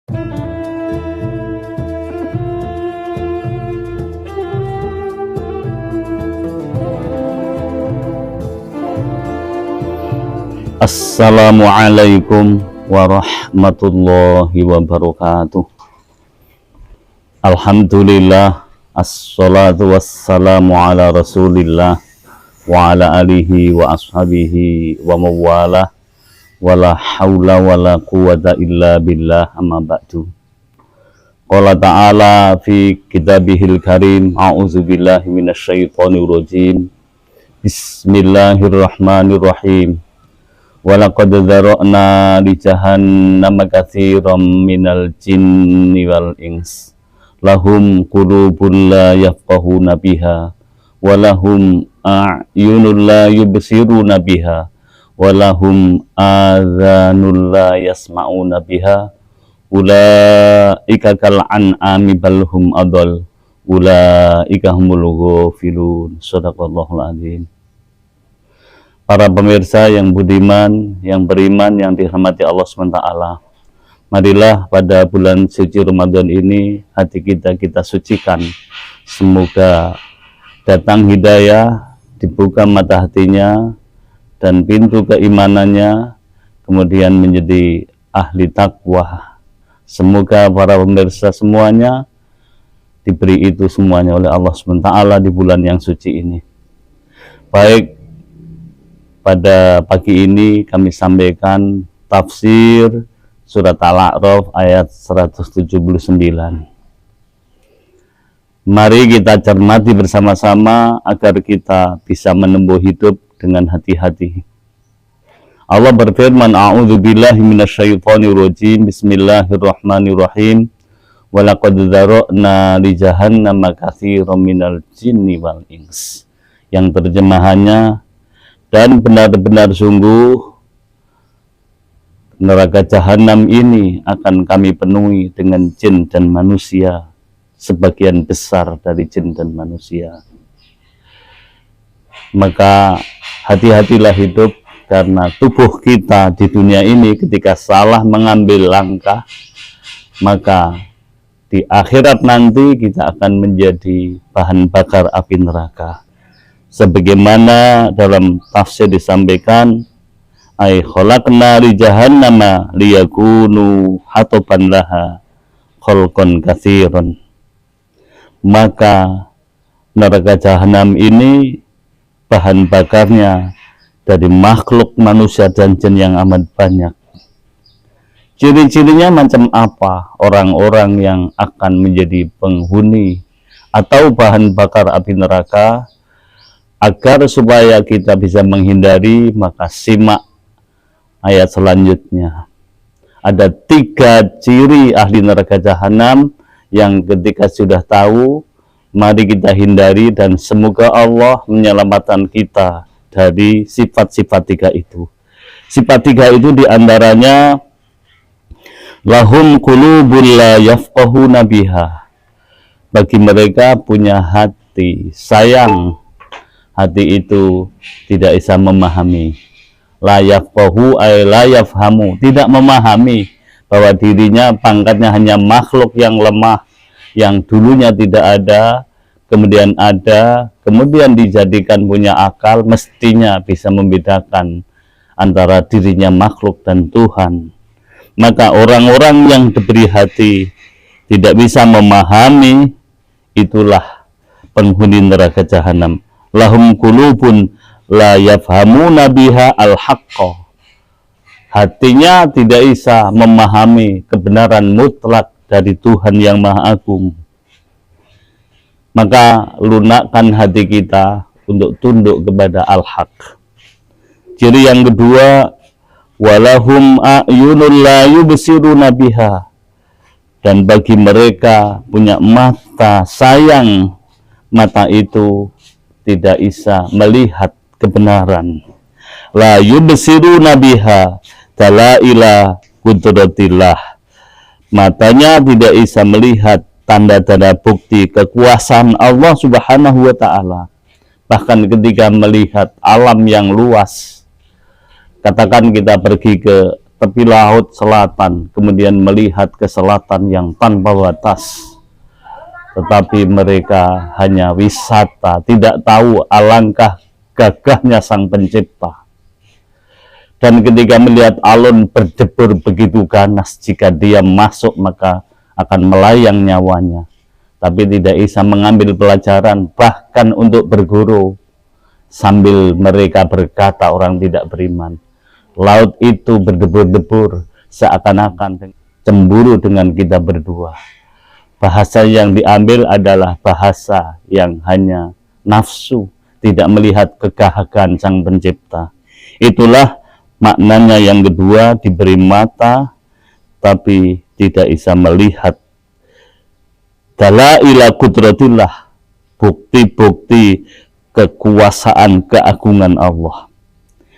Assalamualaikum warahmatullahi wabarakatuh. Alhamdulillah, assalatu wassalamu ala rasulillah wa ala alihi wa ashabihi wa mawalah, wala hawla wala quwata illa billah, amma ba'du. Qala ta'ala fi kitabihil karim, a'udzu billahi minasyaitonir rajim. Bismillahirrahmanirrahim. Walaqad dzara'na li jahannama katsiran minal jinni wal ins lahum qulubun la yafqahuna biha wa lahum a'yunun la yubsiruna biha wa lahum adhanun la yasma'una biha ulaika kal an'ami bal hum adall ulaika humul ghafilun. Shadaqallahul azim. Para pemirsa yang budiman, yang beriman, yang dirahmati Allah SWT, marilah pada bulan suci Ramadan ini hati kita sucikan. Semoga datang hidayah, dibuka mata hatinya dan pintu keimanannya, kemudian menjadi ahli takwa. Semoga para pemirsa semuanya diberi itu semuanya oleh Allah SWT di bulan yang suci ini. Baik, pada pagi ini kami sampaikan tafsir surat Al-A'raf ayat 179. Mari kita cermati bersama-sama agar kita bisa menempuh hidup dengan hati-hati. Allah berfirman, a'udzu billahi minasyaitonir rajim, bismillahirrahmanirrahim. Walaqad dzara'na li jahannama katsiran minal jinni wal ins. Yang terjemahannya, dan benar-benar sungguh neraka jahanam ini akan kami penuhi dengan jin dan manusia, sebagian besar dari jin dan manusia. Maka hati-hatilah hidup, karena tubuh kita di dunia ini ketika salah mengambil langkah, maka di akhirat nanti kita akan menjadi bahan bakar api neraka. Sebagaimana dalam tafsir disampaikan, ay khalaqna li jahannama liyakunu hataban laha khalqan katsiran. Maka neraka jahanam ini bahan bakarnya dari makhluk manusia dan jin yang amat banyak. Ciri-cirinya macam apa orang-orang yang akan menjadi penghuni atau bahan bakar api neraka? Agar supaya kita bisa menghindari, maka simak ayat selanjutnya. Ada 3 ciri ahli neraka jahanam yang ketika sudah tahu, mari kita hindari, dan semoga Allah menyelamatkan kita dari sifat-sifat 3 itu. Sifat 3 itu diantaranya, lahum qulubun la yafqahuna biha. Bagi mereka punya hati sayang, hati itu tidak bisa memahami. La yafqahu ay la yafhamu, tidak memahami bahwa dirinya pangkatnya hanya makhluk yang lemah, yang dulunya tidak ada, kemudian ada, kemudian dijadikan punya akal, mestinya bisa membedakan antara dirinya makhluk dan Tuhan. Maka orang-orang yang diberi hati tidak bisa memahami, itulah penghuni neraka jahanam. Lahum qulubun la yafhamuna biha al-haqqa. Hatinya tidak bisa memahami kebenaran mutlak dari Tuhan yang Maha Agung. Maka lunakkan hati kita untuk tunduk kepada al-haq. Ciri yang kedua, walahum a'yunul la yubsiruna biha. Dan bagi mereka punya mata sayang, mata itu tidak bisa melihat kebenaran. La yubsiruna biha dalaila qudratillah. Matanya tidak bisa melihat tanda-tanda bukti kekuasaan Allah Subhanahu wa taala. Bahkan ketika melihat alam yang luas, katakan kita pergi ke tepi laut selatan, kemudian melihat ke selatan yang tanpa batas. Tetapi mereka hanya wisata, tidak tahu alangkah gagahnya Sang Pencipta. Dan ketika melihat alun berdebur begitu ganas, jika dia masuk maka akan melayang nyawanya. Tapi tidak bisa mengambil pelajaran, bahkan untuk berguru. Sambil mereka berkata, orang tidak beriman, laut itu berdebur-debur, seakan-akan cemburu dengan kita berdua. Bahasa yang diambil adalah bahasa yang hanya nafsu, tidak melihat kegagahan Sang Pencipta. Itulah maknanya yang kedua, diberi mata tapi tidak bisa melihat. Dalaila kudratillah, bukti-bukti kekuasaan keagungan Allah.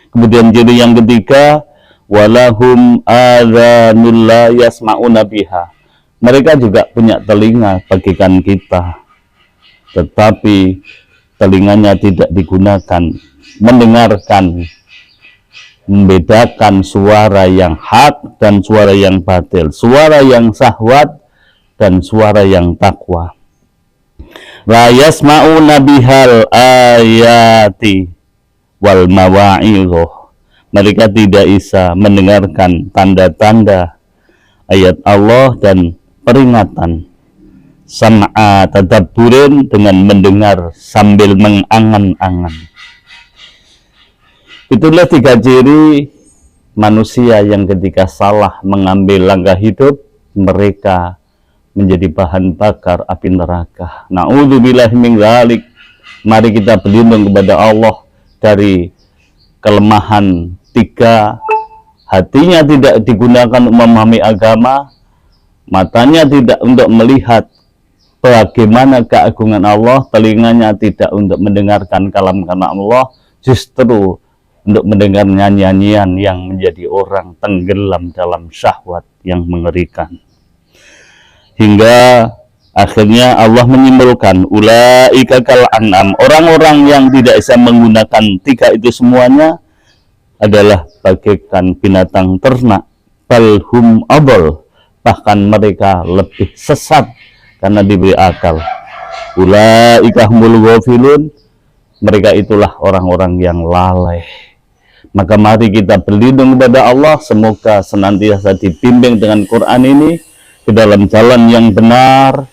Kemudian jadi yang ketiga, walahum adhanul la yasma'una biha. Mereka juga punya telinga bagikan kita, tetapi telinganya tidak digunakan mendengarkan, membedakan suara yang hak dan suara yang batil, suara yang syahwat dan suara yang takwa. La yasma'una bihal ayati wal mawa'idh. Mereka tidak bisa mendengarkan tanda-tanda ayat Allah dan peringatan. Sam'a tadabburin, dengan mendengar sambil mengangan-angan. Itulah 3 ciri manusia yang ketika salah mengambil langkah hidup, mereka menjadi bahan bakar api neraka. Na'udzubillahi min dzalik. Mari kita berlindung kepada Allah dari kelemahan 3. Hatinya tidak digunakan untuk memahami agama, matanya tidak untuk melihat bagaimana keagungan Allah, telinganya tidak untuk mendengarkan kalam-kalam Allah, justru untuk mendengar nyanyian yang menjadi orang tenggelam dalam syahwat yang mengerikan. Hingga akhirnya Allah menyimpulkan, ulaika kal an'am, orang-orang yang tidak bisa menggunakan 3 itu semuanya adalah bagaikan binatang ternak, balhum abal, bahkan mereka lebih sesat karena diberi akal. Ulaika humul ghafilun, mereka itulah orang-orang yang lalai. Maka mari kita berlindung kepada Allah, semoga senantiasa dibimbing dengan Quran ini ke dalam jalan yang benar,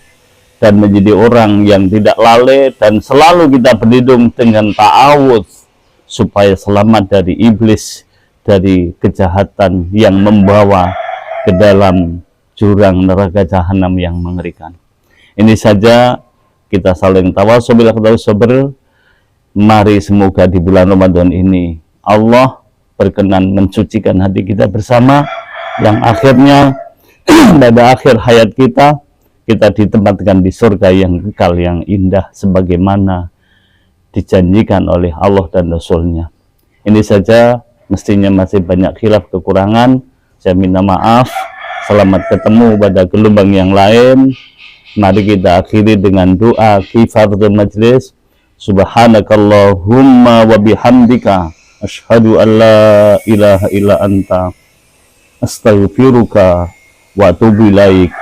dan menjadi orang yang tidak lalai, dan selalu kita berlindung dengan ta'awudz supaya selamat dari iblis, dari kejahatan yang membawa ke dalam jurang neraka jahanam yang mengerikan. Ini saja, kita saling tawassul bil sabr. Mari semoga di bulan Ramadan ini Allah berkenan mensucikan hati kita bersama, yang akhirnya pada akhir hayat kita ditempatkan di surga yang kekal, yang indah, sebagaimana dijanjikan oleh Allah dan Rasul-Nya. Ini saja, mestinya masih banyak khilaf kekurangan, saya minta maaf. Selamat ketemu pada gelombang yang lain. Mari kita akhiri dengan doa kifaratul majlis. Subhanakallahumma wa bihamdika asyhadu an la ilaha illa anta astaghfiruka wa atubu ilaik.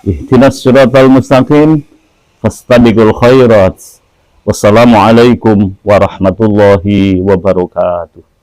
Ihdinas siratal mustaqim, fastabiqul khairat. Wassalamualaikum warahmatullahi wabarakatuh.